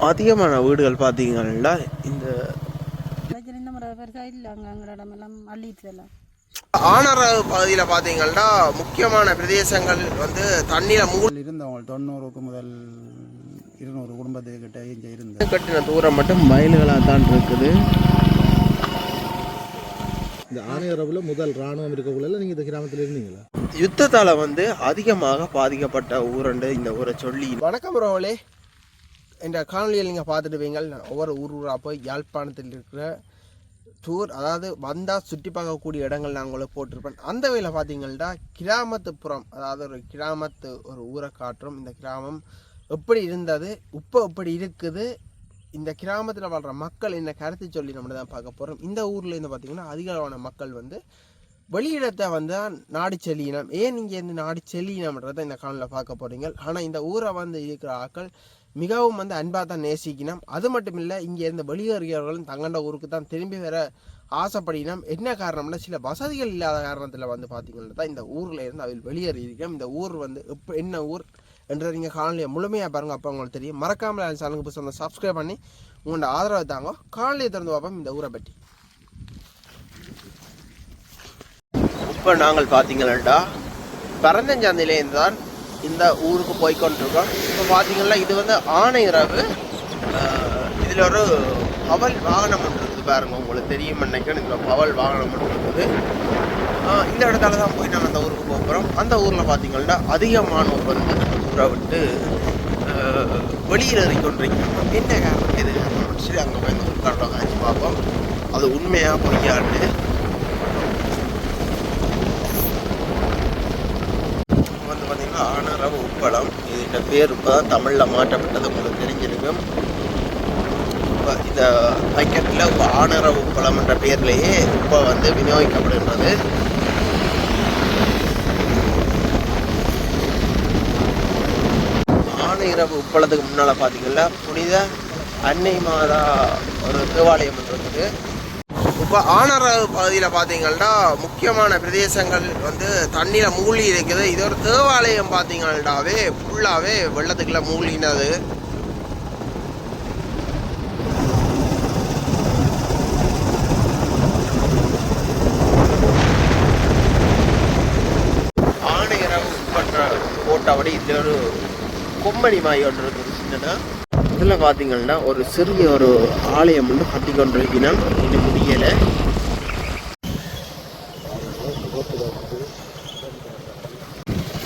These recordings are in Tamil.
அதிகமான வீடுகள் பார்த்தீங்கன்னா இந்த ஆனரவு பகுதியில் பார்த்தீங்கன்னா முக்கியமான பிரதேசங்கள் வந்து தண்ணியில் மூழ்கி இருந்தவங்க 90 முதல் 200 குடும்பத்துக்கிட்ட இங்கே இருந்து கட்டின தூரம் மட்டும் மைல்களாக தான் இருக்குது. இந்த ஆணையரவில் முதல் இராணுவம் இருக்கக்குள்ள நீங்கள் இந்த கிராமத்தில் இருந்தீங்களா? யுத்தத்தால் வந்து அதிகமாக பாதிக்கப்பட்ட ஊரண்டு இந்த ஊரை சொல்லி. வணக்கம் ரோவலே, இந்த காணொலியில் நீங்கள் பார்த்துடுவீங்க. ஒவ்வொரு ஊராக போய் யாழ்ப்பாணத்தில் இருக்கிற டூர், அதாவது வந்தால் சுற்றி பார்க்கக்கூடிய இடங்கள் நான் உங்களுக்கு போட்டிருப்பேன். அந்த வகையில் பார்த்தீங்கன்னா கிராமத்துப்புறம், அதாவது ஒரு கிராமத்து ஒரு ஊரை காட்டுறோம். இந்த கிராமம் எப்படி இருந்தது, இப்போ எப்படி இருக்குது, இந்த கிராமத்தில் வாழ்கிற மக்கள் என்ன கருத்து சொல்லி நம்ம தான் பார்க்க போகிறோம். இந்த ஊரில் இருந்து பார்த்திங்கன்னா அதிகளவான மக்கள் வந்து வெளியிடத்தை வந்து நாடு செல்லினம். ஏன் இங்கேருந்து நாடு செல்லினம்ன்றதை இந்த காணொலியில் பார்க்க போகிறீங்க. ஆனால் இந்த ஊரை வந்து இருக்கிற ஆக்கள் மிகவும் வந்து அன்பாக தான் நேசிக்கணும். அது மட்டும் இல்லை, இங்கே இருந்த வெளியேறியவர்களும் தங்கண்ட ஊருக்கு தான் திரும்பி வர ஆசைப்படினோம். என்ன காரணம்னா, சில வசதிகள் இல்லாத காரணத்தில் வந்து பார்த்திங்கன்னா தான் இந்த ஊரில் இருந்து அவள் வெளியேறியிருக்கோம். இந்த ஊர் வந்து என்ன ஊர் என்றதை நீங்கள் காணொலியை முழுமையாக பாருங்கள், அப்போ உங்களுக்கு தெரியும். மறக்காமல் சேனலுக்கு புதுசாக சப்ஸ்கிரைப் பண்ணி உங்களோட ஆதரவை தாங்க. காணொலியை திறந்து பார்ப்போம் இந்த ஊரை பற்றி. இப்போ நாங்கள் பார்த்தீங்கன்னா பரந்தஞ்சாந்திலேருந்து தான் இந்த ஊருக்கு போய்கொண்டிருக்கோம். இப்போ பார்த்தீங்கன்னா இது வந்து ஆணையரவு. இதில் ஒரு பவல் வாகனம் ஒன்று இருக்குது பாருங்க, உங்களுக்கு தெரியும் நினைக்கிறேன். இதில் பவல் வாகனம் ஒன்று இருக்குது. இந்த இடத்துல தான் போய் நாங்கள் அந்த ஊருக்கு போகிறோம். அந்த ஊரில் பார்த்தீங்கன்னா அதிகமானோர் வந்து ஊரை விட்டு வெளியில் கொண்டிருக்கோம். என்ன காரணம், எது காரணம் சரி அங்கே போய் இந்த ஊருக்காரங்க காய்ச்சி பார்ப்போம் அது உண்மையாக பொய்யாண்டு. ஆனரவு உப்பளம், இதோட பேர் இப்போ தான் தமிழில் மாற்றப்பட்டது, உங்களுக்கு தெரிஞ்சிருக்கும். இப்போ இந்த பக்கெட்டில் இப்போ ஆனரவு உப்பளம் என்ற பேர்லேயே இப்போ வந்து விநியோகிக்கப்படுகின்றது. ஆனையரவு உப்பளத்துக்கு முன்னால் பார்த்தீங்கன்னா புனித அன்னை மாதா ஒரு தேவாலயம் இருக்குது. இப்போ ஆனரவு பகுதியில் பார்த்தீங்கன்னா முக்கியமான பிரதேசங்கள் வந்து தண்ணியில் மூழ்கி இருக்குது. இது ஒரு தேவாலயம் பார்த்தீங்கன்னாவே ஃபுல்லாகவே வெள்ளத்துக்குள்ள மூழ்கினது. ஆனையரவு உட்பட்ட போட்டபடி இதில் ஒரு கொம்பனி மாய் ஒன்று இருக்குது சின்னனா. இதில் பார்த்தீங்கன்னா ஒரு சிறிய ஒரு ஆலயம் வந்து கட்டி கொண்டிருக்கணும், இன்னும் முடியலை.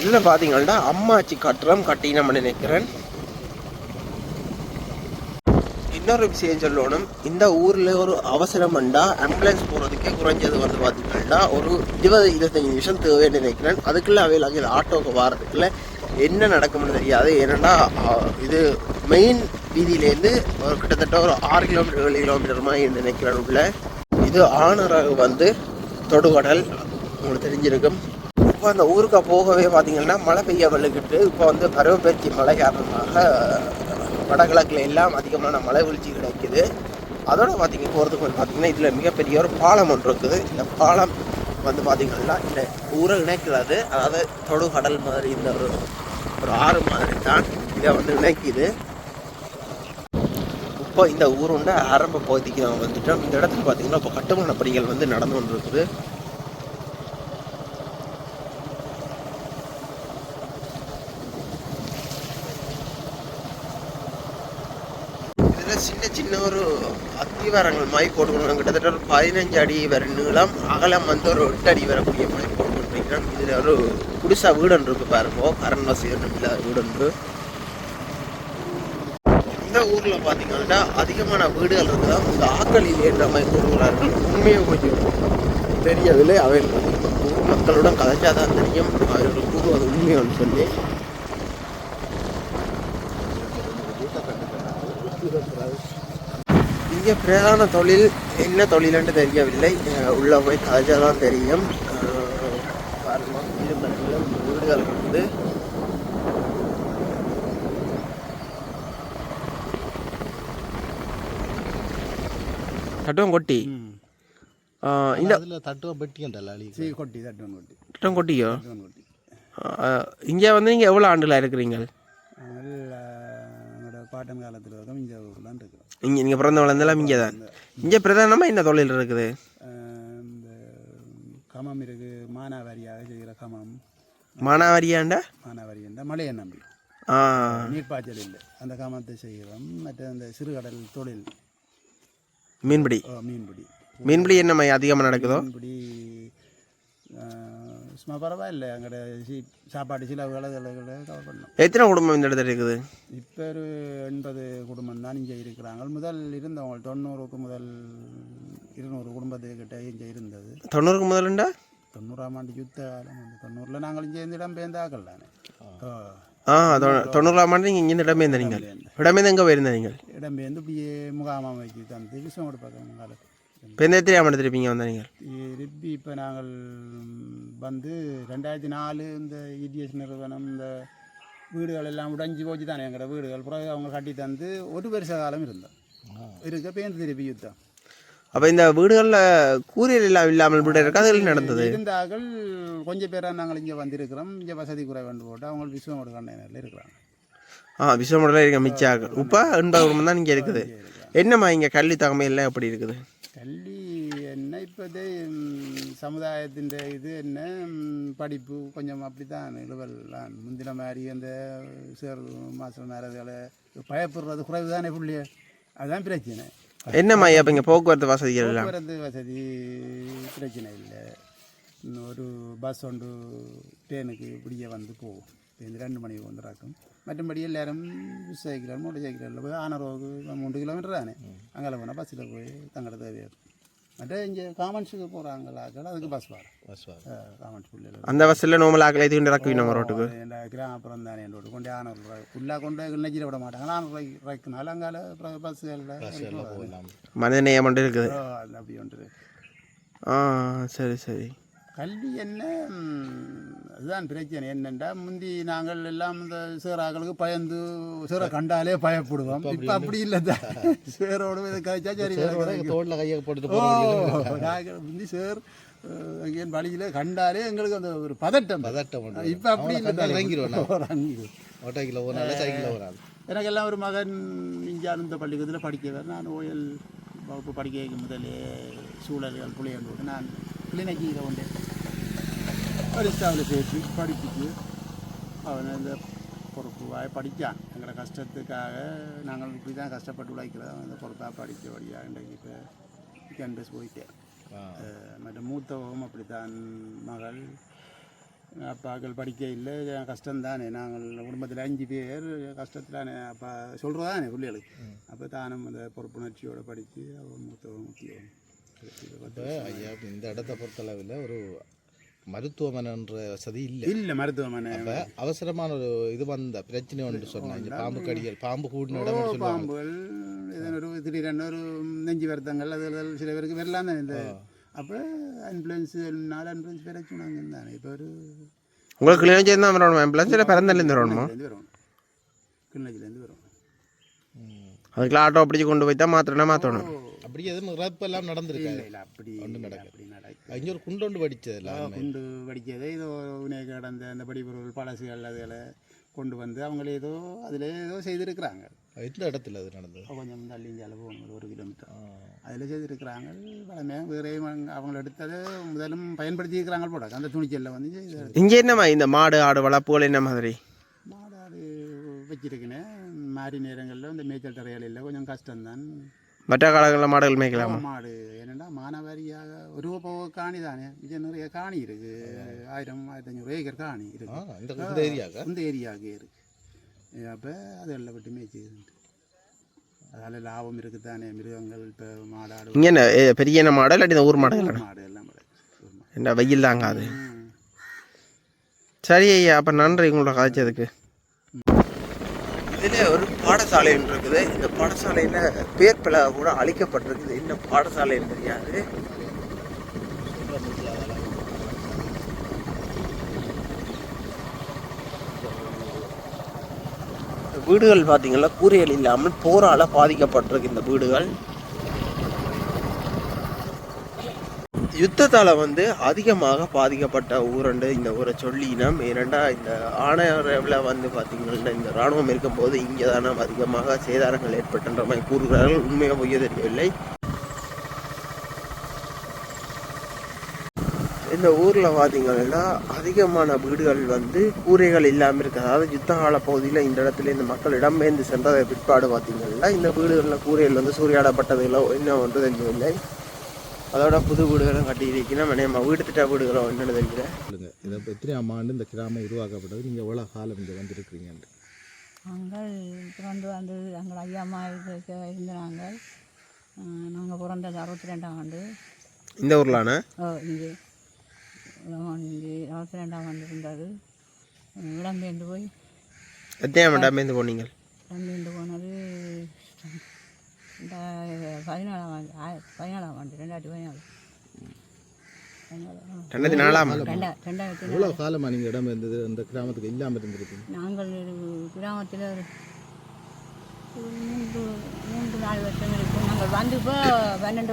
இதில் பார்த்தீங்கன்னா அம்மாச்சி கட்டுறம் கட்டினோம்னு நினைக்கிறேன். இன்னொரு விஷயம் சொல்லணும், இந்த ஊரில் ஒரு அவசரம்ண்டா ஆம்புலன்ஸ் போகிறதுக்கே குறைஞ்சது வந்து பார்த்தீங்கன்னா ஒரு 20-25 நிமிஷம் தேவைன்னு நினைக்கிறேன். அதுக்குள்ளே அவையில் ஆட்டோவுக்கு வாரதுக்குள்ள என்ன நடக்கும்னு தெரியாது. ஏன்னா இது மெயின் வீதியிலேருந்து ஒரு கிட்டத்தட்ட ஒரு 6 கிலோமீட்டர் 7 கிலோமீட்டர் மாதிரி நினைக்கிறேன் உள்ள. இது ஆனரவு வந்து தொடுகடல், உங்களுக்கு தெரிஞ்சிருக்கும். இப்போ அந்த ஊருக்கு போகவே பார்த்தீங்கன்னா மழை பெய்ய வெள்ளுக்கிட்டு இப்போ வந்து பருவப்பெயர்ச்சி மழை காரணமாக வடகிழக்கில் எல்லாம் அதிகமான மழை வீழ்ச்சி கிடைக்குது. அதோட போகிறதுக்கு வந்து பார்த்தீங்கன்னா இதில் மிகப்பெரிய ஒரு பாலம் ஒன்று இருக்குது. இந்த பாலம் வந்து பார்த்தீங்கன்னா இந்த ஊரை இணைக்கிறது, அதாவது தொடுகடல் மாதிரி இந்த ஒரு ஆறு மாதிரி தான் இதை வந்து இணைக்குது. இப்போ இந்த ஊருண்ட ஆரம்ப பகுதிக்கு நாங்கள் வந்துட்டோம். இந்த இடத்துல பார்த்தீங்கன்னா இப்போ கட்டுமான பணிகள் வந்து நடந்து கொண்டு இருக்குது. இதில் சின்ன சின்ன ஒரு அத்திவாரங்கள் மாதிரி போட்டுக்கணும். கிட்டத்தட்ட ஒரு 15 அடி வரை நீளம், அகலம் வந்து ஒரு 8 அடி வரக்கூடிய மாதிரி போட்டுக்கொண்டிருக்கிறோம். இதில் ஒரு குடிசா வீடுன்னு இருக்கு பாருங்க, கரண்ட் வசதி இல்லாத வீடுன்று. இந்த ஊரில் பார்த்தீங்கன்னா அதிகமான வீடுகள் இருக்குதா, இந்த ஆக்கள் இல்லைன்ற மாதிரி கூறுகிறார்கள். உண்மையாக கொஞ்சம் தெரியவில்லை. அவைகள் ஊர் மக்களுடன் கதைச்சாதான் தெரியும் அவர்கள் கூறுவது உண்மையான்னு சொல்லி. இங்கே பிரதான தொழில் என்ன தொழில்ன்ட்டு தெரியவில்லை, உள்ள போய் கதைச்சாதான் தெரியும். வீடுகள் இருக்குது. தட்டுவம் கொட்டி இந்த தட்டுவம் பெட்டி கொட்டி தட்டுவம் கொட்டி தட்டம் கொட்டியோ. இங்கே வந்து நீங்கள் எவ்வளோ ஆண்டுல இருக்கிறீங்க? எங்களோட பாட்டன் காலத்தில் வரைக்கும் இங்கே ஊர்லாம் இருக்கிறோம். இங்கே நீங்கள் பிறந்த வளர்ந்தெல்லாம் இங்கே தான். இங்கே பிரதானமாக என்ன தொழில் இருக்குது? இந்த கமம் இருக்குது, மானாவாரியாக செய்கிற கமம். மானாவாரியாண்டா? மானாவாரியாண்டா மழையை நம்பி நீர்ப்பாய்ச்சல் இல்லை, அந்த கமத்தை செய்கிறோம். மற்ற அந்த சிறுகடல் தொழில், மீன்பிடி. மீன்பிடி என்ன அதிகமாக நடக்குதோ? மீன்பிடி சும்மா பரவாயில்லை. அங்கே சாப்பாடு செலவுகளை கவர் பண்ணோம். எத்தனை குடும்பம் இந்த இடத்துல இருக்குது? இப்போ ஒரு 80 குடும்பம் தான் இங்கே இருக்கிறாங்க. முதல் இருந்தவங்க 90க்கு முதல் 200 குடும்பத்துக்கிட்ட இங்கே இருந்தது. 90க்கு முதலுண்டா? 90ஆம் ஆண்டு யுத்த காலம். 90ல் நாங்கள் இங்கே இந்த இடம் பேர்ந்தாக்கள் தானே. 90ஆம் ஆண்டு நீங்கள் இங்கே இடம்பெயர்ந்த நீங்கள் இடம்பெயர்ந்து எங்கே போயிருந்த நீங்கள்? இடம்பெயர்ந்து இப்படியே முகாமாக வைக்க தந்து விஷயம் கொடுப்பாங்க காலத்து. இப்போ எந்த எத்தனை ஆமாம் திருப்பிங்க வந்த நீங்கள்? திருப்பி இப்போ நாங்கள் வந்து 2004 இந்த இடிஎஸ் நிறுவனம் இந்த வீடுகள் எல்லாம் உடைஞ்சி போச்சு தானே எங்களோட வீடுகள். பிறகு அவங்க கட்டி தந்து ஒரு வருஷ காலம் இருந்தோம் இருக்க பேருந்து திருப்பி யுத்தம். அப்போ இந்த வீடுகளில் கூரியல் இல்லாமல் வீடு இருக்கா? அதில் நடந்தது இருந்தார்கள். கொஞ்சம் பேராக நாங்கள் இங்கே வந்திருக்கிறோம். இங்கே வசதி குறை வேண்டு போட்டு அவங்க விஸ்வமோட கண்டைனரில் இருக்கிறாங்க. விஸ்வமோடில் இருக்க மிச்சாக இப்போ 80 குடும்பம் தான் இங்கே இருக்குது. என்னம்மா இங்கே கல்வி தகமையெல்லாம் எப்படி இருக்குது? கல்வி என்ன இப்போதே சமுதாயத்தின் இது என்ன படிப்பு கொஞ்சம் அப்படி தான் நிலவெல்லாம் முந்தின மாதிரி அந்த சேர் மாதம் நேரங்களை பயப்படுறது குறைவு தானே பிள்ளைய. அதுதான் பிரச்சனை. என்னம்மா அப்போ இங்கே போக்குவரத்து வசதிகள் எல்லாம்? போக்குவரத்து வசதி பிரச்சனை இல்லை. ஒரு பஸ் ஒன்று ட்ரெயினுக்கு இப்படியே வந்து போகும். இந்த 2 மணிக்கு வந்துடாக்கும். மற்றபடி எல்லாரும் சைக்கிள் மோட்டர் சைக்கிளில் போய் ஆனரோவுக்கு 3 கிலோமீட்டர் தானே. அங்கே போனால் பஸ்ஸில் போய் தங்கட தேவையாக. மற்ற இங்கே காமன்ஸுக்கு போகிறாங்களாக்கள் அதுக்கு பஸ் காமன்ஸ் பிள்ளைகள் அந்த பஸ்ஸில் நோமல் ஆக்கலை தூண்டி இறக்குவீங்க நம்ம ரோட்டுக்கு. என் கிராமப்புறம் தானே என் ரோட்டு கொண்டு 600 ரூபாய் ஃபுல்லாக கொண்டு நெஞ்சில் விட மாட்டாங்க. 400 ரூபாய்க்கு ரக்குனால அங்கால பஸ்ஸுகளில் மனித நேயம் ஒன்று இருக்குது. அப்படி ஒன்று. சரி சரி. கல்வி என்ன அதுதான் பிரச்சனை. என்னென்றா முந்தி நாங்கள் எல்லாம் இந்த சேராக்களுக்கு பயந்து சேரை கண்டாலே பயப்படுவோம். இப்போ அப்படி இல்லை தான். சேரோடு இதை கழிச்சா சரி தோட்டில் கையை போட்டு முந்தி சேர் என் வழியில் கண்டாலே எங்களுக்கு அந்த ஒரு பதட்டம். இப்போ அப்படி இல்லை. எனக்கு எல்லாம் ஒரு மகன் இங்கே அந்த பள்ளிக்கூடத்தில் படிக்கவே நான் ஓயல் வகுப்பு படிக்க வைக்கும் முதலே சூழல்கள் புள்ளையோடு நான் கிளிநொச்சியில் கொண்டு பரிசாவில் சேர்த்து படிச்சுட்டு அவனை இந்த பொறுப்பாக படித்தான். எங்களோட கஷ்டத்துக்காக நாங்கள் இப்படி தான் கஷ்டப்பட்டு உழைக்கிறத அந்த பொறுப்பாக படித்தபடியாக இன்றைக்கு இப்போ கேம்பஸ் போயிட்டேன். மற்ற மூத்தவரும் அப்படித்தான். மகள் அப்பாக்கள் படிக்க இல்லை, கஷ்டம்தானே. நாங்கள் குடும்பத்தில் 5 பேர் கஷ்டத்திலானே அப்பா சொல்கிறதானே பிள்ளைகளுக்கு. அப்போ தானும் அந்த பொறுப்புணர்ச்சியோடு படித்து அவன் மூத்தவன் முக்கியம். ஐயா இந்த இடத்தை பொறுத்தளவில் ஒரு மருத்துவமனைன்ற வசதி இல்லை மருத்துவமனை. அப்போ அவசரமான ஒரு இது வந்த பிரச்சனை ஒன்று சொன்னாங்க. பாம்பு கடிகள், பாம்பு கூடின இடம், பாம்புகள், ஒரு திடீரென ஒரு நெஞ்சு வருத்தங்கள், அது சில பேருக்கு வரலாம் தானே. இந்த அப்போ ஆம்புலன்ஸ் 4 ஆம்புலன்ஸ் பேர சொன்னாங்க தானே. இப்போ ஒரு உங்களுக்கு கிளிநொச்சியிலேருந்து தான் வரணும் ஆம்புலன்ஸ், இல்லை பிறந்தலேருந்து வரணுமா? கிளிநொச்சியிலேருந்து வரும். அதுக்குள்ள ஆட்டோ பிடிச்சி கொண்டு போய் தான் மாற்றணும். அப்படி எதுவும் இறப்பெல்லாம் நடந்திருக்கு? இல்லை அப்படி ஒன்றும் நடக்குது. இங்கே ஒரு குண்டு படித்தது குண்டு படித்தது ஏதோ உனக்கு கடந்த அந்த படிப்பொருள் பழசுகள் அதில் கொண்டு வந்து அவங்களே ஏதோ அதில் ஏதோ செய்திருக்கிறாங்க. எந்த இடத்துல அது நடந்தது? கொஞ்சம் தள்ளி இந்தியாவில் போகணும் 1 கிலோமீட்டர். அதில் செய்திருக்கிறாங்க. வளமையாக வேறே அவங்கள எடுத்தது முதலும் பயன்படுத்தியிருக்கிறாங்க போட அந்த துணிச்சலில் வந்து. இங்கே என்னம்மா இந்த மாடு ஆடு வளர்ப்புகள் என்ன மாதிரி? மாடு ஆடு வச்சிருக்கேன். மாறி நேரங்களில் இந்த மேய்ச்சல் தரைகளில் கொஞ்சம் கஷ்டம்தான். மற்ற காலங்களில் மாடுகள் மேய்க்கலாமா? மாடு என்னென்னா மானாவாரியாக ஒரு காணி தானே. இது நிறைய காணி இருக்குது. 1000-1500 ஏக்கர் காணி இருக்குது இந்த ஏரியாவுக்கு இருக்குது. அப்போ அதெல்லாம் விட்டு மேய்ச்சிது. அதில் லாபம் இருக்குது தானே. மிருகங்கள் இப்போ மாடாடு இங்கே என்ன பெரிய மாடு இல்லாட்டி இந்த ஊர் மாடு எல்லாம் என்ன வெயில் தாங்க அது. சரி ஐயா, அப்போ நன்றி உங்களோட கதைச்சதுக்கு. இதில் ஒரு பாடசாலை ஒன்று இருக்குது. இந்த பாடசாலையில் பேர் பிழை கூட அழிக்கப்பட்டிருக்குது. என்ன பாடசாலைன்னு தெரியாது. வீடுகள் பார்த்தீங்கன்னா கூரைகள் இல்லாமல் போரால் பாதிக்கப்பட்டிருக்கு இந்த வீடுகள். யுத்தத்தால் வந்து அதிகமாக பாதிக்கப்பட்ட ஊரண்டு இந்த ஊரை சொல்லினோம். ஏனெண்டா இந்த ஆணையரவில் வந்து பார்த்திங்கன்னா இந்த இராணுவம் இருக்கும்போது இங்கே தானே அதிகமாக சேதாரங்கள் ஏற்பட்டுன்ற மாதிரி கூறுகிறார்கள். உண்மையாக பொய்ய தெரியவில்லை. இந்த ஊரில் பார்த்திங்கன்னா அதிகமான வீடுகள் வந்து கூரைகள் இல்லாமல் இருக்குது. அதாவது யுத்த கால பகுதியில் இந்த இடத்துல இந்த மக்கள் இடம்பெயர்ந்து சென்றதை பிற்பாடு பார்த்திங்கன்னா இந்த வீடுகளில் கூரைகள் வந்து சூறையாடப்பட்டதில்லை என்ன ஒன்று தெரியவில்லை. அதோட புது வீடுகளும் கட்டியிருக்கணும். நம்ம வீடு திட்ட வீடுகளும் என்னென்னு தெரியல. இதை எத்தனை ஆண்டு இந்த கிராமம் உருவாக்கப்பட்டது? நீங்கள் எவ்வளோ காலம் இங்கே வந்துருக்கிறீங்க? நாங்கள் பிறந்து வந்து எங்கள் ஐயா அம்மா இருந்த நாங்கள் பிறந்தது 62ஆம் ஆண்டு. இந்த ஊர்லான இங்கே 62ஆம் ஆண்டு இருந்தது. இடம்பெயர்ந்து போய் எத்தனை இடம்பெயர்ந்து போனீங்க? இடம்பெயர்ந்து போனது 2014ஆம் ஆண்டு 2014. எவ்வளோ காலமாக நீங்கள் இடம் இருந்தது இந்த கிராமத்துக்கு இல்லாமல் இருந்திருக்கீங்க? நாங்கள் கிராமத்தில் 3-4 வருஷம் இருக்கும். நாங்கள் வந்து இப்போ 12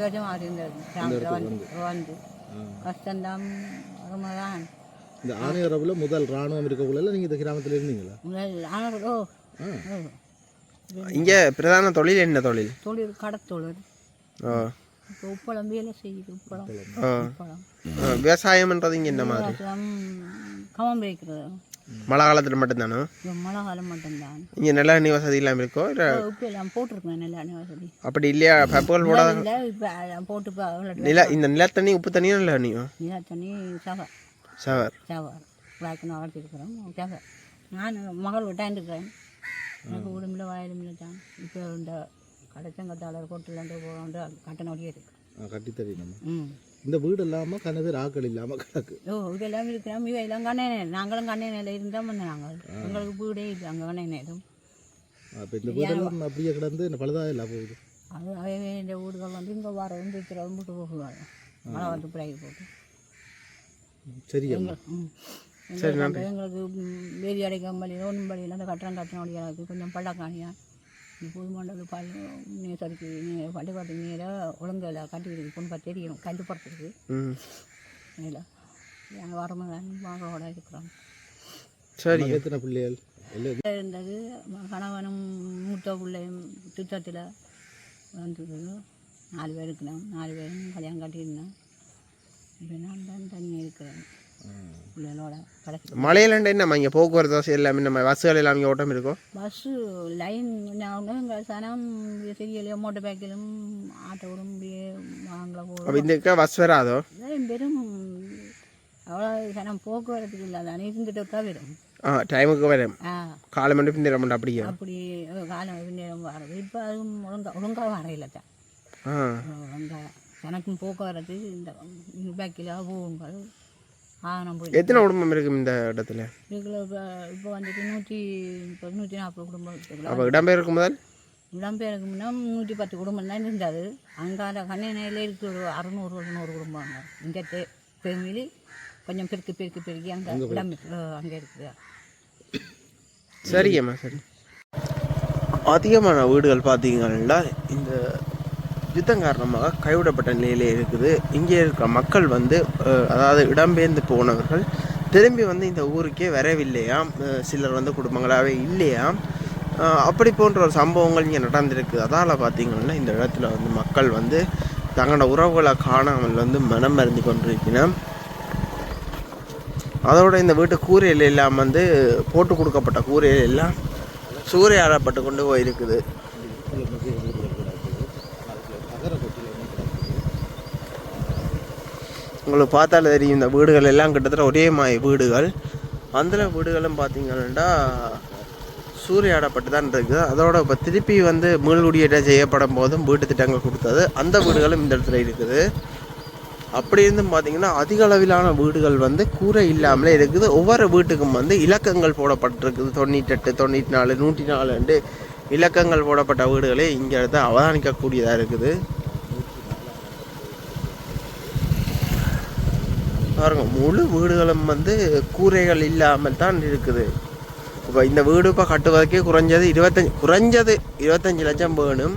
வருஷம் ஆகுது இந்த கிராமத்தில் வந்து கஷ்டம்தான் தான். இந்த ஆணையரவில் முதல் இராணுவம் இருக்கக்குள்ள நீங்கள் இந்த கிராமத்தில் இருந்தீங்களா? முதல் ஆணையரோ இங்கே பிரதான தொழில் என்ன தொழில்? தொழில் கடத்தொழில். இப்போ உப்பளம் வேலை செய்யுது. உப்பளம் விவசாயம்ன்றது இங்கே என்ன மாதிரி? கவம் வைக்கிறது மழை காலத்தில் மட்டும்தானோ? மழை காலம் மட்டும்தான். இங்கே நல்ல தண்ணி வசதி இல்லாமல் இருக்கோ? இப்போ எல்லாம் போட்டிருக்கேன் நல்ல தண்ணி வசதி. அப்படி இல்லையா? பப்புகள் போடாத இப்போ போட்டு இந்த நிலத்தண்ணி உப்பு தண்ணியும் நல்ல தண்ணியும்? நிலத்தண்ணி சவர் சவர் சவர் விளக்குன்னு வளர்த்திருக்கிறோம். சவர் நான் மகள் விட்டாண்டுக்கிறேன். எனக்கு உடம்புல வயலுமில்ல தான். இப்போ இந்த கடைச்சங்கத்தாளர் கொட்டுலாண்டு போகண்டு கட்டணம் ஒடியே இருக்கு. கட்டித்தரீங்க. இந்த வீடு இல்லாமல் கனவு ஆக்கள் இல்லாமல் கிடக்கு. இதெல்லாம் இருக்கிறோம். இவையெல்லாம் கண்ணேனே. நாங்களும் கண்ணேனையில் இருந்தால் வந்து நாங்கள் எங்களுக்கு வீடே இல்லை. அங்கே கண்ணேனே எதுவும். அப்போ இந்த வீடெல்லாம் அப்படியே கிடந்து பழுதாக இல்லை போகுது. அது அவை இந்த வீடுகள் வந்து இங்கே வர வந்து இருக்கிறவங்க விட்டு போகுவாங்க. மழை வந்து பிறகு போட்டு சரி. எங்களுக்கு வேதி அடைக்கம்பளி ரோன்பள்ளியில் அந்த கட்டணம் ஒடியாது. கொஞ்சம் பள்ளக்காணியா புது மண்டலம் சரிக்கு பள்ளிக்கூடத்துக்கு நேராக ஒழுங்கில் கட்டி பொண்ணு தெரியும் கண்டுபடுத்துறது இல்லை. நாங்கள் வரமாக மகளோட இருக்கிறோம். சரி. எத்தனை பிள்ளைகள் இருந்தது? கணவனும் மூத்த பிள்ளையும் சுத்தத்தில் வந்தது. 4 பேர் இருக்கிறோம். 4 பேரும் கல்யாணம் கட்டியிருந்தோம். இப்போ நான் தான் தனியாக இருக்கிறேன் பிள்ளைகளோட. கடைசி மழையிலண்டு என்னம்மா இங்கே போக்குவரத்து வசதி எல்லாமே நம்ம பஸ்ஸுகள் எல்லாம் இங்கே ஓட்டம் இருக்கும்? பஸ்ஸு லைன் எங்கள் சனம் தெரியலையோ மோட்டர் பைக்கிலும் ஆட்டோடும் இப்படியே வாங்கல போகும். அப்போ இந்த பஸ் வராதோ? வெறும் அவ்வளோ சனம் போக்குவரத்துக்கு இல்லாத இருந்துட்டு தான் வரும். டைமுக்கு வரும். காலை மணி பின்னேரம் உண்டு. அப்படியே அப்படி காலம் பின்னேரம் வர்றது. இப்போ அதுவும் ஒழுங்காக வரையில தான். ஒழுங்காக சனக்கும் போக்குவரத்து இந்த பைக்கில் போகுங்கள். எத்தனை குடும்பம் இருக்கும் இந்த இடத்துல? இப்போ வந்துட்டு 140 குடும்பம். அப்போ இடம்பெயருக்கு முதல் இடம்பெயருக்கு முன்னா 110 குடும்பம் தான் இருந்தது. அங்கால கண்ணனையில் இருக்கிற 600 குடும்பம். இங்கே பெருமிலி கொஞ்சம் பெருக்கி அங்கே இடம் அங்கே இருக்குது. சரியம்மா சரி. அதிகமான வீடுகள் பார்த்தீங்கன்னா இந்த யுத்தம் காரணமாக கைவிடப்பட்ட நிலையிலே இருக்குது. இங்கே இருக்கிற மக்கள் வந்து அதாவது இடம்பெயர்ந்து போனவர்கள் திரும்பி வந்து இந்த ஊருக்கே வரவில்லையாம். சிலர் வந்து குடும்பங்களாகவே இல்லையாம். அப்படி போன்ற ஒரு சம்பவங்கள் இங்கே நடந்திருக்கு. அதால் பார்த்திங்கன்னா இந்த இடத்துல வந்து மக்கள் வந்து தங்களோட உறவுகளை காணாமல் வந்து மனம் மருந்தி கொண்டிருக்கணும். அதோட இந்த வீட்டு கூரையில் எல்லாம் வந்து போட்டு கொடுக்கப்பட்ட கூரையில் எல்லாம் சூறையாடப்பட்டு கொண்டு போயிருக்குது. உங்களுக்கு பார்த்தாலே தெரியும் இந்த வீடுகள் எல்லாம் கிட்டத்தட்ட ஒரே மாதிரி வீடுகள். அந்த வீடுகளும் பார்த்தீங்கன்னா சூறையாடப்பட்டு தான் இருக்குது. அதோட இப்போ திருப்பி வந்து மீள்குடியேற்றம் செய்யப்படும் போதும் வீட்டு திட்டங்கள் கொடுத்தது அந்த வீடுகளும் இந்த இடத்துல இருக்குது. அப்படி இருந்தும் பார்த்தீங்கன்னா அதிக அளவிலான வீடுகள் வந்து கூரை இல்லாமலே இருக்குது. ஒவ்வொரு வீட்டுக்கும் வந்து இலக்கங்கள் போடப்பட்டிருக்குது. 98, 94, 104 இலக்கங்கள் போடப்பட்ட வீடுகளே இங்கே எடுத்து அவதானிக்கக்கூடியதாக இருக்குது. பாருங்க, முழு வீடுகளும் வந்து கூரைகள் இல்லாமல் தான் இருக்குது. இப்போ இந்த வீடு இப்போ கட்டுவதற்கே குறைஞ்சது 25 லட்சம் வேணும்.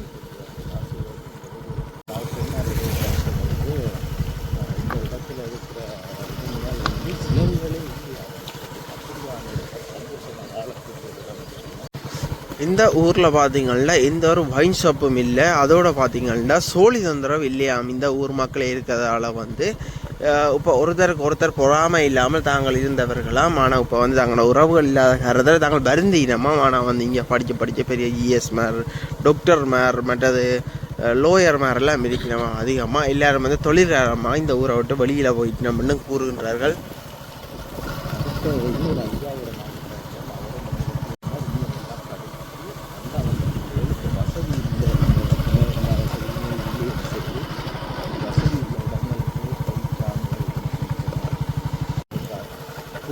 இந்த ஊரில் பார்த்தீங்கன்னா எந்த ஒரு வைன் ஷாப்பும் இல்லை. அதோட பார்த்தீங்கன்னா சோழி தொந்தரவு இல்லையாம் இந்த ஊர் மக்கள் இருக்கிறதால வந்து இப்போ ஒருத்தருக்கு ஒருத்தர் பொறாமை இல்லாமல் தாங்கள் இருந்தவர்களாம். ஆனால் இப்போ வந்து தங்களோட உறவுகள் இல்லாத காரணத்தில் தாங்கள் வருந்தினமாக. ஆனால் வந்து இங்கே படித்த பெரிய ஜிஎஸ் மேர், டாக்டர் மேர், மற்றது லோயர் மேரெல்லாம் இருக்கணுமா அதிகமாக. எல்லோரும் வந்து தொழிலாளமாக இந்த ஊரை விட்டு வெளியில் போயிட்டு நம்மன்னு கூறுகின்றார்கள்.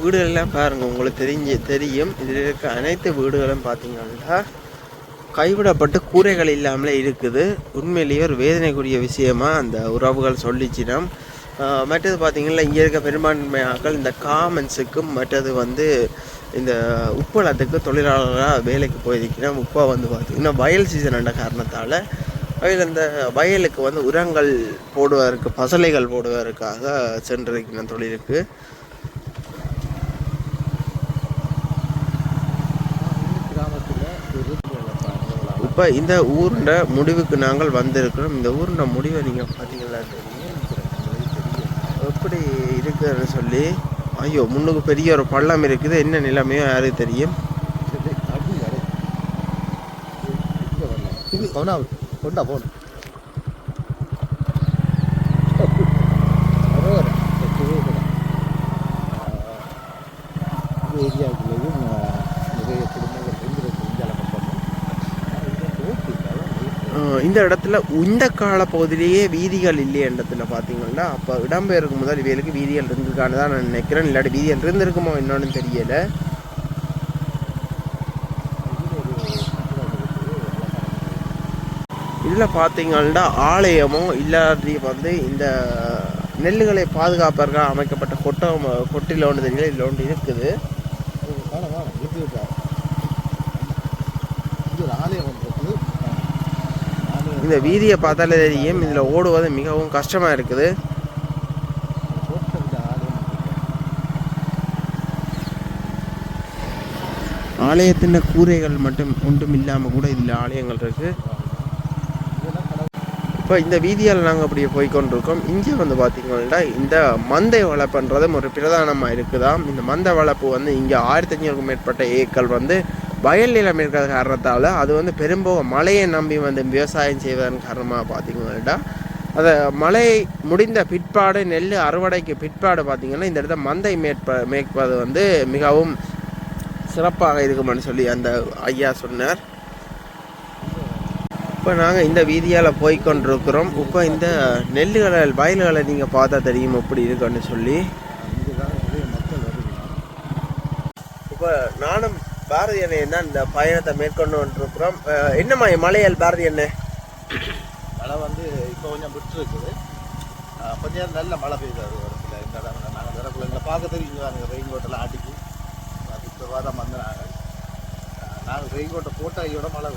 வீடுகளெல்லாம் பாருங்கள், உங்களுக்கு தெரியும். இதில் இருக்க அனைத்து வீடுகளும் பார்த்தீங்கன்னா கைவிடப்பட்டு கூரைகள் இல்லாமலே இருக்குது. உண்மையிலேயே ஒரு வேதனைக்குரிய விஷயமா அந்த உறவுகள் சொல்லிச்சினோம். மற்றது பார்த்திங்கன்னா இங்கே இருக்க பெரும்பான்மையாக்கள் இந்த காமன்ஸுக்கும் மற்றது வந்து இந்த உப்பளத்துக்கு தொழிலாளராக வேலைக்கு போயிருக்கிறோம். இப்போ வந்து பார்த்திங்கன்னா வயல் சீசன் என்ற காரணத்தால் அந்த வயலுக்கு வந்து உரங்கள் போடுவதற்கு, பசலைகள் போடுவதற்காக சென்றிருக்கிறோம் தொழிலுக்கு. இப்போ இந்த ஊரோட முடிவுக்கு நாங்கள் வந்திருக்கிறோம். இந்த ஊரோட முடிவை நீங்கள் பார்த்தீங்களா தெரியும் எப்படி இருக்குன்னு சொல்லி. ஐயோ, முன்னுக்கு பெரிய ஒரு பள்ளம் இருக்குது. என்ன நிலைமையோ யாருக்கு தெரியும். கொண்டா போகணும் ஏரியாவுக்குள்ளேயும் நிறைய குடும்பங்கள் இந்த இடத்துல இந்த கால பகுதியிலேயே வீதிகள் இல்லையன்றதுல பார்த்தீங்கன்னா அப்போ இடம்பெயருக்கு முதல் இவைகளுக்கு வீதிகள் இருந்திருக்கான்னு தான் நான் நினைக்கிறேன். இல்லாட்டி வீதிகள் இருந்திருக்குமோ என்னன்னு தெரியலை. இதில் பார்த்தீங்கன்னா ஆலயமோ இல்லாட்டி வந்து இந்த நெல்லுகளை பாதுகாப்பதற்காக அமைக்கப்பட்ட கொட்டில் ஒன்று தெரியல, இதில் ஒன்று இருக்குது. இந்த வீதியை பார்த்தாலே தெரியும் இதில் ஓடுவது மிகவும் கஷ்டமாக இருக்குது. ஆலயத்தின் கூரைகள் மட்டும் ஒன்றும் இல்லாமல் கூட இதில் ஆலயங்கள் இருக்குது. இப்போ இந்த வீதியால் நாங்கள் அப்படியே போய்கொண்டிருக்கோம். இங்கே வந்து பார்த்திங்கன்னா இந்த மந்தை வளர்ப்புன்றதும் ஒரு பிரதானமாக இருக்குதாம். இந்த மந்தை வளர்ப்பு வந்து இங்கே 1500க்கும் மேற்பட்ட ஏக்கர் வந்து வயல் நிலம் இருக்கிற காரணத்தால் அது வந்து பெரும்போக மழையை நம்பி வந்து விவசாயம் செய்வதன் காரணமாக பார்த்திங்கன்னா அதை மழை முடிந்த பிற்பாடு நெல் அறுவடைக்கு பிற்பாடு பார்த்திங்கன்னா இந்த இடத்த மந்தை மேற்பது வந்து மிகவும் சிறப்பாக இருக்குமென்னு சொல்லி அந்த ஐயா சொன்னார். இப்போ நாங்கள் இந்த வீதியால் போய்கொண்டிருக்கிறோம். இப்போ இந்த நெல்லுகளை வயல்களை நீங்கள் பார்த்தா தெரியும் எப்படி இருக்குன்னு சொல்லி. இப்போ நானும் பாரதி அண்ணன் தான் இந்த பயணத்தை மேற்கொண்டு வந்துருக்குறோம். என்னம்மா மலையால் பாரதி அண்ணன்? மழை வந்து இப்போ கொஞ்சம் விட்டு இருக்குது. கொஞ்சம் நல்ல மழை பெய்யுது. ஒரு சில இந்த இடம் நாங்கள் வரக்குள்ள இந்த பார்க்க தெரியுங்க, நாங்கள் ரெயின் கோட்டெல்லாம் ஆட்டிக்கு அதுக்கு தான் வந்தாங்க. நாங்கள் ரெயின் கோட்டை போட்டாயோட மழை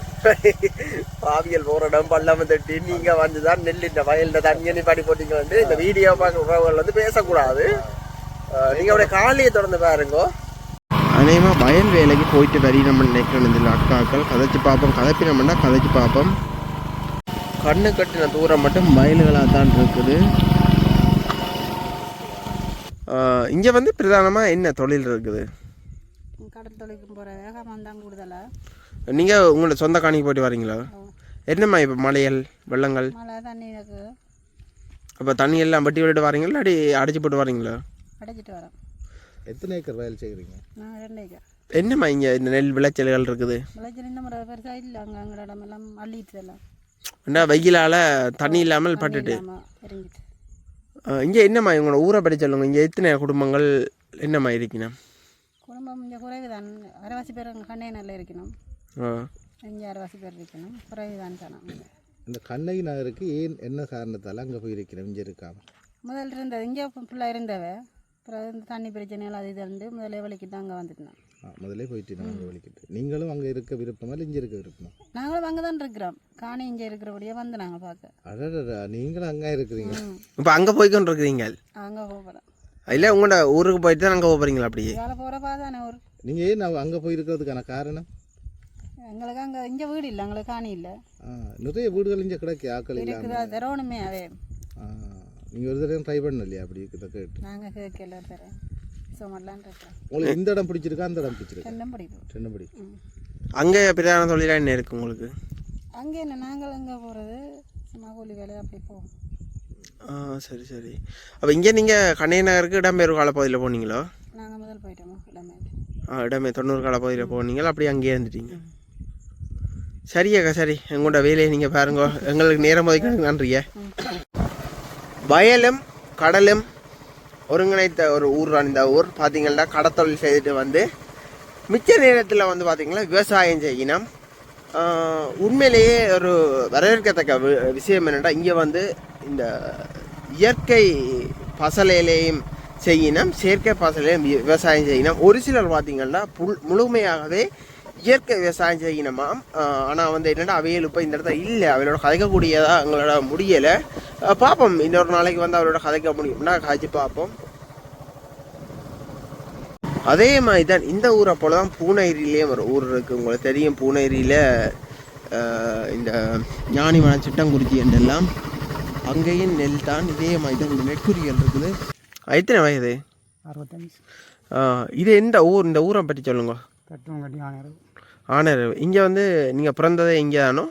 பாவியல் போகிற இடம் பல்லாம தட்டி நீங்கள் வந்து தான் நெல் இந்த வயலில் தண்ணி பாடி போட்டிங்க வந்து இந்த வீடியோ பார்க்க உறவுகள் வந்து பேசக்கூடாது. நீங்கள் அப்படியே காலையை தொடர்ந்து பாருங்கோ. அநேகமாக வயல் வேலைக்கு போயிட்டு வரி நம்ம நினைக்கிறோம். இதில் அக்காக்கள் கதைச்சி பார்ப்போம், கதைப்பினோம்னா கதைச்சி பார்ப்போம். கண்ணு கட்டின தூரம் மட்டும் வயல்களாக தான் இருக்குது. இங்கே வந்து பிரதானமாக என்ன தொழில் இருக்குது? கடல் தொழிலுக்கும் போகிற வேகமாக தான் கூடுதலாக. நீங்கள் உங்களோட சொந்த காணிக்கு போய்ட்டு வரீங்களா? என்னம்மா இப்போ மலையல் வெள்ளங்கள் மழை தண்ணி இருக்குது. அப்போ தண்ணி எல்லாம் வட்டி விட்டுட்டு வரீங்களா இல்லாட்டி அடைச்சி போட்டு வரீங்களா? அடைச்சிட்டு வரோம். எத்தனை ஏக்கர் வயல் செய்கிறீங்க? நான் 2 ஏக்கர். என்னம்மா இங்கே இந்த நெல் விளைச்சல்கள் இருக்குது? விளைச்சல் இந்த முறை பெருசாக இல்லை. அங்கே இடமெல்லாம் அள்ளிட்டு எல்லாம் என்ன வெயிலால் தண்ணி இல்லாமல் பட்டுட்டு இறங்கிட்டு. இங்கே என்னம்மா இவங்களோட ஊரை படி சொல்லுங்க. இங்கே எத்தனை குடும்பங்கள் என்னம்மா இருக்கணும்? குடும்பம் இங்கே குறைவு தான். அரைவாசி பேர் அங்கே கண்ணையனில் இருக்கணும். இங்கே அரைவாசி பேர் இருக்கணும். குறைவு தான் காணும். இந்த கண்ணகி நகருக்கு ஏன் என்ன காரணத்தால் அங்கே போயிருக்கிறோம்? இங்கே இருக்காம முதல்ல இருந்தது இங்கே ஃபுல்லாக இருந்தவ. அப்புறம் இந்த தண்ணி பிரச்சனைகள் அது இது வந்து முதல்ல வலிக்கிட்டு அங்கே வந்துட்டோம். முதலே போயிட்டு நாங்கள் வலிக்கிட்டு. நீங்களும் அங்கே இருக்க விருப்பமா இல்லை இங்கே இருக்க விருப்பமா? நாங்களும் அங்கே தான் இருக்கிறோம். காணி இங்கே இருக்கிறபடியே வந்து நாங்கள் பார்க்க. அடடா, நீங்களும் அங்கே இருக்கிறீங்க. இப்போ அங்கே போய்க்கொண்டு இருக்கிறீங்க? அங்கே போகிறோம். இல்லை உங்களோட ஊருக்கு போயிட்டு தான் அங்கே போகிறீங்களா? அப்படியே வேலை போகிறப்பா தானே ஊர். நீங்கள் ஏன் அங்கே போயிருக்கிறதுக்கான காரணம்? எங்களுக்கு அங்கே இங்கே வீடு இல்லை, எங்களுக்கு காணி இல்லை. நிறைய வீடுகள் இங்கே கிடைக்கு ஆக்கள் இருக்குதா தரணுமே அவே. நீங்கள் ஒரு தடவை ட்ரை பண்ணலையா அப்படி இதை கேட்டு? நாங்கள் கேட்கல தரேன் சும்மாலான் இருக்கோம். உங்களுக்கு இந்த இடம் பிடிச்சிருக்கா அந்த இடம் பிடிச்சிருக்கா? ரெண்டும் பிடிக்கும். ரெண்டும் பிடிக்கும். அங்கே பிரதான தொழிலாக என்ன இருக்குது உங்களுக்கு? அங்கே என்ன நாங்கள் எங்கே போகிறது, சும்மா கூலி வேலை அப்படி போவோம். சரி சரி. அப்போ இங்கே நீங்கள் கண்ணை நகருக்கு இடம்பெயர்வு காலப்பகுதியில் போனீங்களோ? நாங்கள் முதல் போயிட்டோமோ இடமே. இடமே 90 காலப்பகுதியில் போனீங்களா? அப்படியே அங்கேயே இருந்துட்டீங்க. சரியாக்கா சரி, எங்களோட வேலையை நீங்கள் பாருங்க. எங்களுக்கு நேரம் ஒதுக்க நன்றிய. வயலும் கடலும் ஒருங்கிணைத்த ஒரு ஊர் தான் இந்த ஊர். பார்த்தீங்கன்னா கடத்தொழில் செய்துட்டு வந்து மிச்ச நேரத்தில் வந்து பார்த்திங்கன்னா விவசாயம் செய்யணும். உண்மையிலேயே ஒரு வரவேற்கத்தக்க விஷயம் என்னென்னா, இங்கே வந்து இந்த இயற்கை பசலையிலையும் செய்யணும், செயற்கை பசலையும் விவசாயம் செய்யணும். ஒரு சிலர் பார்த்திங்கன்னா முழுமையாகவே இயற்கை விவசாயம் செய்யணுமாம். ஆனால் வந்து என்னென்னா அவையில் இப்போ இந்த இடத்துல இல்லை, அவளோட கதைக்கக்கூடியதாக எங்களோட முடியலை. பார்ப்போம், இன்னொரு நாளைக்கு வந்து அவளோட கதைக்க முடியும்னா காய்ச்சி பார்ப்போம். அதே மாதிரி தான் இந்த ஊரை போல தான் பூனகிரியிலேயும் ஒரு ஊர் இருக்குது. உங்களுக்கு தெரியும், பூனகிரியில் இந்த ஞானிமன சிட்டங்குறிச்சி என்றெல்லாம் அங்கேயும் நெல் தான். இதே மாதிரி தான் இந்த நெற்குறிகள் இருக்குது. எத்தனை வயது? 65. இது எந்த ஊர்? இந்த ஊரை பற்றி சொல்லுங்க. தட்டுவங்கட்டி ஆனர். இங்கே வந்து நீங்கள் பிறந்ததே இங்கே தானோ?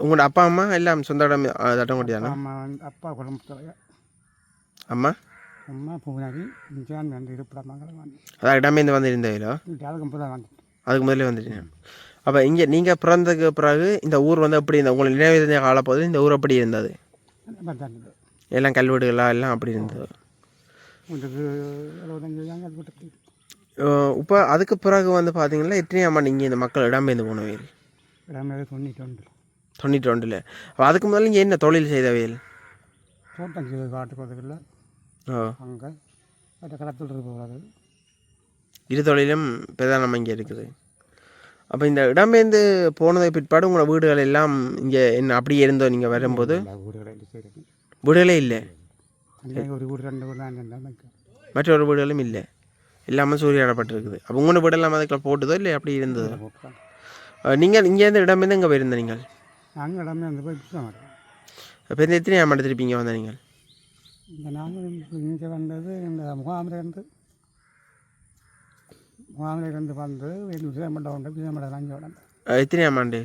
உங்களோட அப்பா அம்மா எல்லாம் சொந்த இடம் தட்டங்குட்டி தானோ? அப்பா குடும்பத்தில் அம்மா அம்மா பூனாரி இஞ்சான் வந்து இருப்பிடமாக அதான் இடமேந்து வந்து இருந்தீங்களோ? அதுக்கு முதல்ல வந்துட்டீங்க. அப்போ இங்கே நீங்கள் பிறந்ததுக்கு பிறகு இந்த ஊர் வந்து எப்படி இருந்தது? உங்களுக்கு நினைவு தெரிஞ்ச காலப்போது இந்த ஊர் எப்படி இருந்தது? எல்லாம் கல்வெடுகளாக எல்லாம் அப்படி இருந்தது. இப்போ அதுக்கு பிறகு வந்து பார்த்தீங்கன்னா எத்தனையாம்மா நீங்கள் இந்த மக்கள் இடம்பெயர்ந்து போனவையில்? 92. அப்போ அதுக்கு முதல்ல இங்கே என்ன தொழில் செய்தவையில்? தோட்டம் செய்த காட்டுப்பகுதியில் அங்கே கடத்தல் போகிறது. இரு தொழிலும் பிரதானமாக இங்கே இருக்குது. அப்போ இந்த இடம்பெயர்ந்து போனதை பிற்பாடு உங்களோட வீடுகள் எல்லாம் இங்கே என்ன அப்படியே இருந்தோ? நீங்கள் வரும்போது வீடுகளே இல்லை? ஒரு வீடு 2 வீடு மற்றொரு வீடுகளும் இல்லை, இல்லாமல் சூரியப்பட்டிருக்குது. அப்போ உங்களோட வீடெல்லாம் அதுக்குள்ள போட்டுதோ இல்லை அப்படி இருந்ததோ? நீங்கள் இங்கேருந்து இடம்பெயர்ந்து இங்கே போயிருந்த நீங்கள்? நாங்கள் இடம்பெயர்ந்து போய் இப்போ இந்த எத்தனை ஆமாண்டு திருப்பிங்க வந்த நீங்கள்? இந்த நாங்கள் இங்கே வந்தது இந்த முகாமிலிருந்து வந்து விஜயமண்டம் உண்டு. விஜயமண்டம் அங்கே வந்தேன். எத்தனை ஆமாண்டு?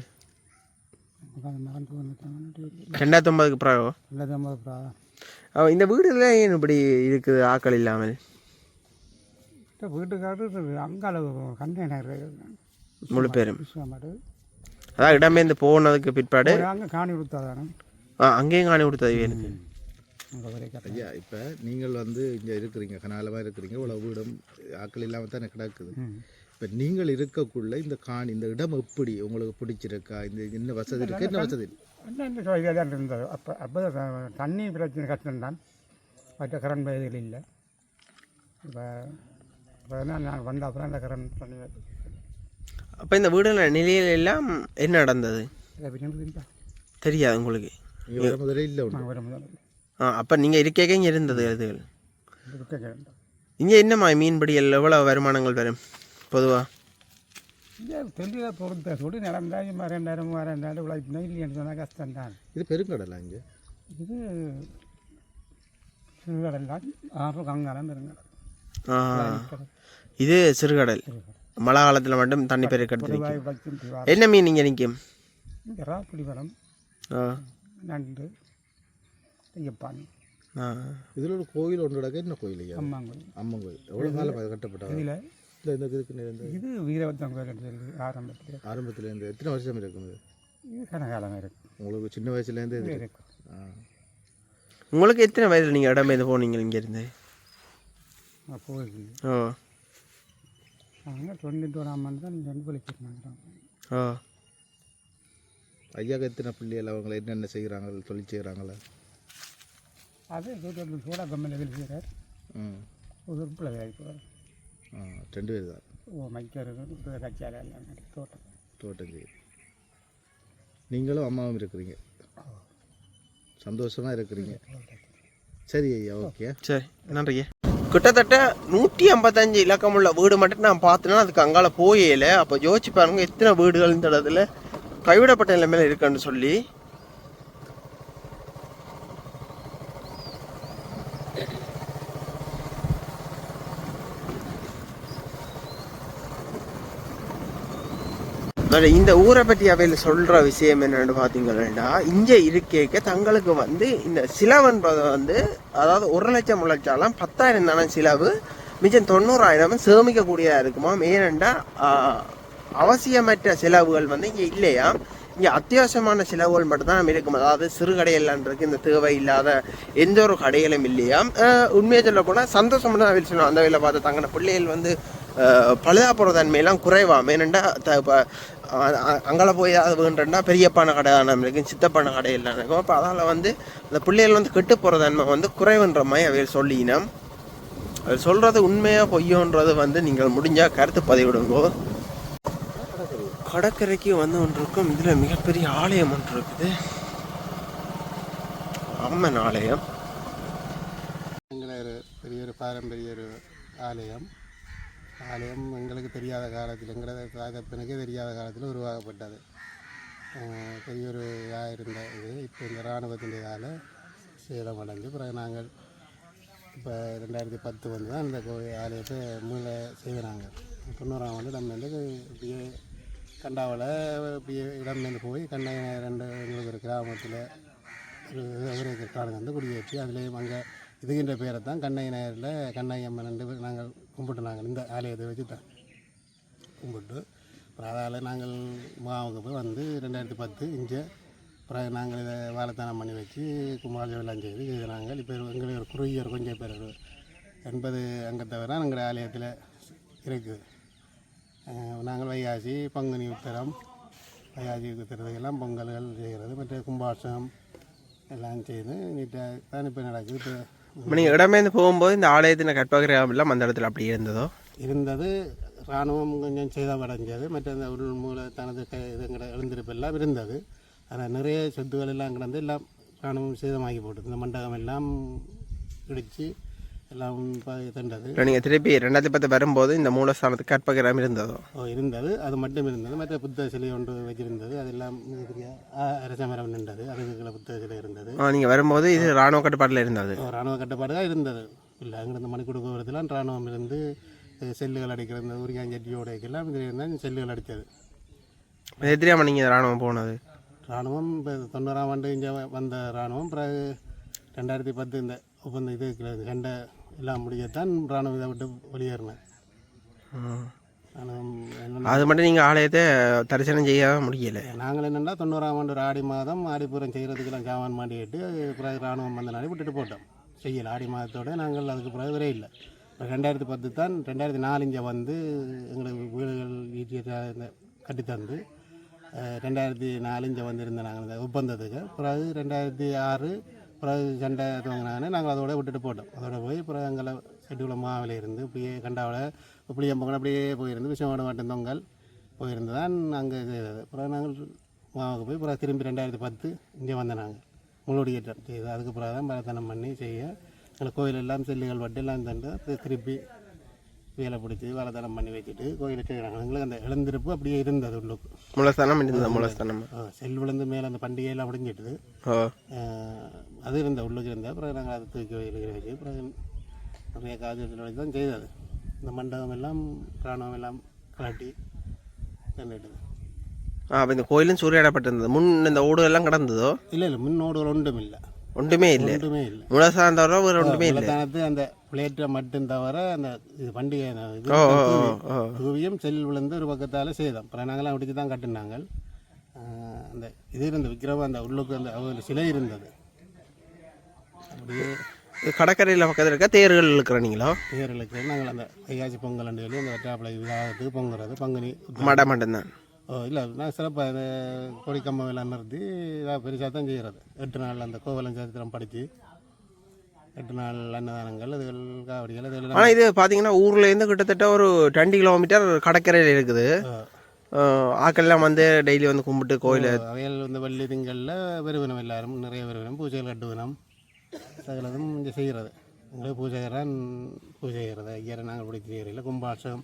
2009 பிறகு. 2009 பிறகு. இந்த வீடுல ஏன் இப்படி இருக்குது ஆக்கள் இல்லாமல்? வீட்டுக்காரு அங்கால கண்டெய்னர் முழு பேரும் அதான் இடம்பெயர்ந்து போனதுக்கு பிற்பாடு அங்கே காணி கொடுத்தாதானே? அங்கேயும் காணி கொடுத்தது எனக்கு. ஐயா, இப்போ நீங்கள் வந்து இங்கே இருக்கிறீங்க, கனாலமாக இருக்கிறீங்க, இவ்வளோ வீடும் ஆக்கள் இல்லாமல் தான் கிடக்குது. இப்போ நீங்கள் இருக்கக்குள்ள இந்த இந்த இடம் எப்படி உங்களுக்கு பிடிச்சிருக்கா? இந்த என்ன வசதி இருக்குது, என்ன வசதி இதாக தான் இருந்தது. அப்போ தண்ணி பிரச்சனை கஷ்டம்தான், மற்ற கரண்ட் வயதில் இல்லை. இப்போ நான் வந்த அப்புறம் அந்த கரண்ட் பண்ணி. அப்போ இந்த வீடுல நிலையில எல்லாம் என்ன நடந்தது தெரியாது உங்களுக்கு? முதல்ல இல்லை. அப்போ நீங்கள் இருக்கே இங்கே இருந்தது இதுகள் இங்கே என்னம்மா மீன்பிடியல் எவ்வளோ வருமானங்கள் வரும் பொதுவாக? தெரியல பொறுத்த சொல்லி நடந்தால் 2000 உழைப்பினா இல்லைன்னு சொன்னால் கஷ்டம்தான். இது பெருங்கடலா? இங்கே இது சிறுகடல் தான். அப்புறம் கங்காரம் பெருங்கடல். இது சிறுகடல். மழை காலத்தில் மட்டும் தண்ணி பெருக்கெடுத்து. என்ன மீன் இங்கே நிற்கும்? புளிவரம், நண்டு, ஐயப்பான். இதில் ஒரு கோயில் ஒன்று கிடக்கு. என்ன கோயில்? அம்மன் கோயில். அம்மன் கோயில் எவ்வளோ காலம் அது கட்டப்பட்டது? இதில் இது வீரபத்ரம் கோயில் ஆரம்பத்துலேருந்து எத்தனை வருஷம் இருக்குது? இது கனகாலமாக இருக்குது. உங்களுக்கு சின்ன வயசுலேருந்து இது இருக்கு. உங்களுக்கு எத்தனை வயதில் நீங்கள் இடம்பெயர்ந்து போனீங்க இங்கேருந்து? கோயில் அவங்க 91ஆம் ஆண்டு தான் இங்கே வந்து விழிச்சிருந்தாங்க. ஐயாவுக்கு எத்தனை பிள்ளைகள்? அவங்கள என்னென்ன செய்கிறாங்க, தொழில் செய்கிறாங்களா? அது சோடா கம்பெனியில் வேலை செய்கிறார். ஒரு பிள்ளை வேலைக்கு 2 பேர் தான். மைக்கிறது கட்சியால் எல்லாம் தோட்டம் செய்யுது. நீங்களும் அம்மாவும் இருக்கிறீங்க, சந்தோஷமாக இருக்கிறீங்க. சரி ஐயா, ஓகே. சரி, நன்றிங்க. கிட்டத்தட்ட 155 இலக்கமுள்ள வீடு மட்டும் நான் பார்த்தேன்னா அதுக்கு அங்கால போயல. அப்போ யோசிச்சு பாருங்க எத்தனை வீடுகள் இந்த இடத்துல கைவிடப்பட்ட நிலைமையில இருக்குன்னு சொல்லி. இந்த ஊரை பற்றி அவையில் சொல்கிற விஷயம் என்னென்னு பார்த்தீங்கன்னா, இங்கே இருக்க தங்களுக்கு வந்து இந்த சிலவுன்றது வந்து அதாவது 1 லட்சம் உழைச்சாலும் 10,000 தானே சிலவு, மிச்சம் 90,000 சேமிக்கக்கூடியதாக இருக்குமா. ஏனெண்டா அவசியமற்ற செலவுகள் வந்து இங்கே இல்லையா. இங்கே அத்தியாவசியமான செலவுகள் மட்டும்தான் இருக்கும். அதாவது சிறு கடையெல்லாம் இருக்குது, இந்த தேவை இல்லாத எந்த ஒரு கடைகளும் இல்லையா. உண்மையை சொல்ல போனால் சந்தோஷம் தான் அவையில் சொன்னோம். அந்த வேலை பார்த்து தங்கின பிள்ளைகள் வந்து பழுதா போகிற தன்மையெல்லாம் குறைவாம். ஏனெண்டா இப்போ அங்கே போய் அது வேண்டா பெரியப்பான கடை நம்ம இருக்கும், சித்தப்பான கடை எல்லாம் இருக்கும். அப்போ அதால் வந்து அந்த பிள்ளைகள் வந்து கெட்டு போகிற தன்மை வந்து குறைவுன்ற மாதிரி அவையில் சொல்லினோம். அது சொல்கிறது உண்மையாக பொய்யோன்றது வந்து நீங்கள் முடிஞ்சால் கருத்து பதிவிடுங்கோ. கடற்கரைக்கு வந்து ஒன்று இருக்கும். இதில் மிகப்பெரிய ஆலயம் ஒன்று இருக்குது, அம்மன் ஆலயம். எங்களை பெரிய ஒரு பாரம்பரிய ஒரு ஆலயம் எங்களுக்கு தெரியாத காலத்தில், எங்களது தாயத்தப்பனுக்கே தெரியாத காலத்தில் உருவாக்கப்பட்டது. பெரிய ஒரு இதாக இருந்த இது இப்போ இந்த இராணுவத்தினால் சேதமடைஞ்சு பிறகு நாங்கள் இப்போ 2010 வந்து தான் இந்த ஆலயத்தை மூளை செய்கிறாங்க. 90ஆம் ஆண்டு நம்ம வந்து இப்படியே கண்டாவில் இப்படியே இடம்லேருந்து போய் கண்ணை 2 எங்களுக்கு ஒரு கிராமத்தில் ஒரு காலம் வந்து குடியேற்றி அதுலேயும் அங்கே இதுகின்ற பேரை தான் கண்ணை நேரில் கண்ணை அம்மன் நாங்கள் கும்பிட்டு நாங்கள் இந்த ஆலயத்தை வச்சு தான் கும்பிட்டு அப்புறம் அதால் நாங்கள் மாவுக்கு போய் வந்து 2010 இங்கே அப்புறம் நாங்கள் இதை வாழைத்தானம் பண்ணி வச்சு கும்பாஜம் எல்லாம் செய்து நாங்கள் இப்போ எங்களுக்கு ஒரு குறுகிய கொஞ்சம் பேர் 80 அங்கத்தை வர எங்கள் ஆலயத்தில் இருக்குது. நாங்கள் வைகாசி பங்குனி உத்தரம் வைகாசி உத்தரத்துக்கெல்லாம் பொங்கல்கள் செய்கிறது, மற்ற கும்பாசம் எல்லாம் செய்து நீட்டாக தான் இப்போ நடக்குது. இப்போ நீங்கள் இடமேந்து போகும்போது இந்த ஆலயத்தின் கற்பகிரகம் எல்லாம் அந்த இடத்துல அப்படி இருந்தது. இராணுவம் கொஞ்சம் சேதமடைஞ்சது, மற்ற அந்த உள் மூல தனது இதுங்கிற எழுந்திருப்பெல்லாம் இருந்தது. ஆனால் நிறைய சொத்துக்கள் எல்லாம் கிடந்து எல்லாம் இராணுவம் சேதமாகி போட்டது. இந்த மண்டபம் எல்லாம் இடித்து எல்லாம் தண்டது. நீங்கள் திருப்பி 2010 வரும்போது இந்த மூலஸ்தானத்துக்கு கற்பகிரகம் இருந்தது. அது மட்டும் இருந்தது. மற்ற புத்தக சிலை ஒன்று வச்சிருந்தது, அதெல்லாம் அரசமரம் நின்றது, அதுக்குள்ள புத்தக சிலை இருந்தது. நீங்கள் வரும்போது இது இராணுவ கட்டுப்பாட்டில் இருந்தது. இராணுவ கட்டுப்பாடு தான் இருந்தது. இல்லை அங்கிருந்து மணிக்கூட போகிறதுலாம் இராணுவம் இருந்து செல்லுகள் அடிக்கிறது, இந்த உரியாஞ்சட்டியோட எல்லாம் இதில் இருந்தால் செல்லுகள் அடித்தது. எதிரியாம நீங்கள் இராணுவம் போனது? இராணுவம் இப்போ 90ஆம் ஆண்டு இங்கே வந்த இராணுவம் பிறகு 2010 இந்த ஒப்பந்தம் இது கண்ட எல்லாம் முடியத்தான் இராணுவம் இதை விட்டு வெளியேறினேன். அது மட்டும் நீங்கள் ஆலயத்தை தரிசனம் செய்ய முடியலை. நாங்கள் என்னென்னா 90ஆம் ஆண்டு ஒரு ஆடி மாதம் ஆடிப்புறம் செய்கிறதுக்கெல்லாம் ஜாமான் மாட்டிட்டு பிறகு இராணுவம் வந்த நாளை விட்டுட்டு போட்டோம், செய்யலை. ஆடி மாதத்தோடு நாங்கள் அதுக்கு பிறகு வரையே இல்லை. 2010 தான் 2004 இங்கே வந்து எங்களுக்கு வீடுகள் ஈட்டிய கட்டித்தந்து 2004 இங்கே வந்திருந்தோம் நாங்கள் இந்த ஒப்பந்தத்துக்கு. பிறகு 2006 பிறகு சண்டை துவங்கினாங்கன்னு நாங்கள் அதோட விட்டுட்டு போட்டோம். அதோட போய் பிறகு எங்களை செட்டுக்குள்ள மாவில் இருந்து இப்படியே கண்டாவில் புளியம்பொங்கல் அப்படியே போயிருந்து விஷமாடு மாட்டம் தொங்கல் போயிருந்து தான் அங்கே செய்தது. பிறகு நாங்கள் மாவுக்கு போய் பிறகு திரும்பி 2010 இங்கே வந்தோம் நாங்கள் முழுவடிக்கேற்றம் செய்து. அதுக்கு பிறகு தான் பரத்தனம் பண்ணி செய்ய எங்களை கோயில் எல்லாம் செல்லுகள் வட்டு எல்லாம் தண்டு திருப்பி வேலை பிடிச்சி வளத்தனம் பண்ணி வச்சுட்டு கோயிலை செய்கிறாங்க. எங்களுக்கு அந்த எழுந்திருப்பு அப்படியே இருந்தது. உள்ளுக்கு மூலஸ்தானம் செல் விழுந்து மேலே அந்த பண்டிகையெல்லாம் முடிஞ்சிட்டுது, அது இருந்த உள்ளுக்கு இருந்தால் அப்புறம் நாங்கள் அதை தூக்கி வச்சு அப்புறம் நிறைய காஜத்தில் வச்சு தான் செய்தது. இந்த மண்டபம் எல்லாம் இராணுவம் எல்லாம் கலாட்டி தந்துட்டுது. அப்போ இந்த கோயிலும் சூறையாடப்பட்டிருந்தது. முன் இந்த ஓடுகள்லாம் கிடந்ததோ? இல்லை முன் ஓடுகள் ஒன்றுமே இல்லை. மூலஸ்தானம் தவிர வேறு ஒன்றுமே இல்லை. அந்த பிளேட்டை மட்டும் தவிர அந்த இது பண்டிகை தூவியம் செல் விழுந்து ஒரு பக்கத்தால் செய்தோம். அப்புறம் நாங்களாம் முடிச்சு தான் கட்டினாங்க. அந்த இது இருந்த விக்கிரமம் அந்த உள்ளுக்கு அந்த அவங்க சிலை இருந்தது. அப்படியே கடற்கரையில் பக்கத்தில் இருக்க தேர்கள் இருக்கிறீங்களா? தேர்கள் இருக்கிற நாங்கள் அந்த வைகாசி பொங்கல் அண்டு சொல்லி அந்த வெட்டாப்பிளை விழாவதுக்கு பொங்குறது பங்குனி மடம் மட்டும்தான். இல்லை நான் சிறப்பாக அதை கொடிக்கம்பம் எல்லாம் நிறுத்தி இதாக பெருசாக தான் செய்கிறது. 8 நாள் அந்த கோவலம் சரித்திரம் படித்து 8 நாள் அன்னதானங்கள் அதுகள் காவடிகள் அது. ஆனால் இது பார்த்தீங்கன்னா ஊர்லேருந்து கிட்டத்தட்ட ஒரு 20 கிலோமீட்டர் கடற்கரையில் இருக்குது. ஆக்கெல்லாம் வந்து டெய்லி வந்து கும்பிட்டு கோயில் அவைகள் வந்து வள்ளி திங்களில் வருவினம் எல்லாரும் நிறைய வருவினம் பூஜைகள் கட்டுவினம் சகலதும் இங்கே செய்கிறது. எங்களுக்கு பூஜைகரான் பூஜை செய்கிறது ஐயரை நாங்கள் பிடிக்கிறது இல்லை கும்பாசம்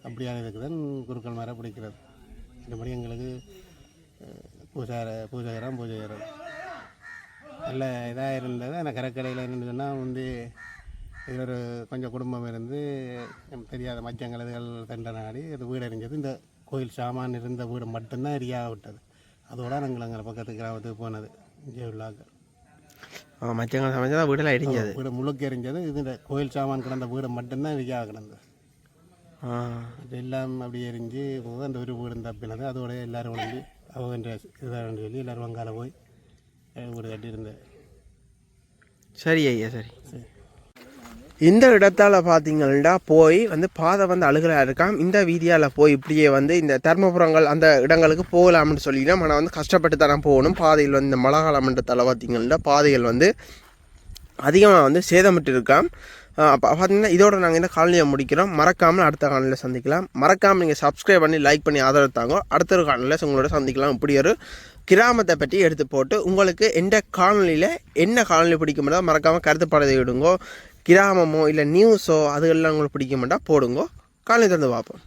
அப்படியான இதுக்கு தான் குருக்கள் மேலே பிடிக்கிறது. மற்றபடி எங்களுக்கு பூஜைகரான் பூஜை செய்கிறது நல்ல இதாக இருந்தது. ஆனால் கரைக்கடையில் என்னென்னு சொன்னால் வந்து இதில் ஒரு கொஞ்சம் குடும்பம் இருந்து தெரியாத மச்சங்கள் இதுகள் தண்டை நாடி அது வீடு எரிஞ்சது. இந்த கோயில் சாமான் இருந்த வீடு மட்டும்தான் எரியாக விட்டது. அதோட நாங்கள் அங்கே பக்கத்து கிராமத்துக்கு போனது இங்கே உள்ளாக்க மச்சங்கள் சமைச்சா வீடெல்லாம் எரிஞ்சது, வீடு முழுக்க எரிஞ்சது. இது இந்த கோயில் சாமான் கிடந்த வீடு மட்டும்தான் எரியாக கிடந்தது. அது எல்லாம் அப்படி எரிஞ்சு போக அந்த ஒரு வீடு தப்பினது. அதோட எல்லோரும் விழுந்து அவங்க இதாக சொல்லி எல்லோரும் வங்கால போய் வீடு கட்டியிருந்தேன். சரி ஐயா, சரி. இந்த இடத்தால் பார்த்தீங்கன்னா போய் வந்து பாதை வந்து அழுகலாக இருக்காம். இந்த வீதியால் போய் இப்படியே வந்து இந்த தர்மபுரங்கள் அந்த இடங்களுக்கு போகலாம்னு சொல்லிட்டோம். ஆனால் வந்து கஷ்டப்பட்டு தானே போகணும். பாதையில் வந்து இந்த மழை காலம்ன்றதால் பார்த்தீங்கன்னா பாதைகள் வந்து அதிகமாக வந்து சேதமிட்டு இருக்காம். அப்போ பார்த்தீங்கன்னா இதோட நாங்கள் இந்த காலனியை முடிக்கிறோம். மறக்காமல் அடுத்த காலனியில் சந்திக்கலாம். மறக்காமல் நீங்கள் சப்ஸ்கிரைப் பண்ணி லைக் பண்ணி ஆதரவு தாங்க. அடுத்த ஒரு காலனியில் உங்களோட சந்திக்கலாம். இப்படி ஒரு கிராமத்தை பற்றி எடுத்து போட்டு உங்களுக்கு எந்த காலனியில் என்ன காலனி பிடிக்குமோ மறக்காமல் கருத்து பாடத்தை விடுங்கோ. கிராமமோ இல்லை நியூஸோ அதுகள்லாம் உங்களுக்கு பிடிக்க மாட்டா போடுங்கோ. காலனி தந்து பார்ப்போம்.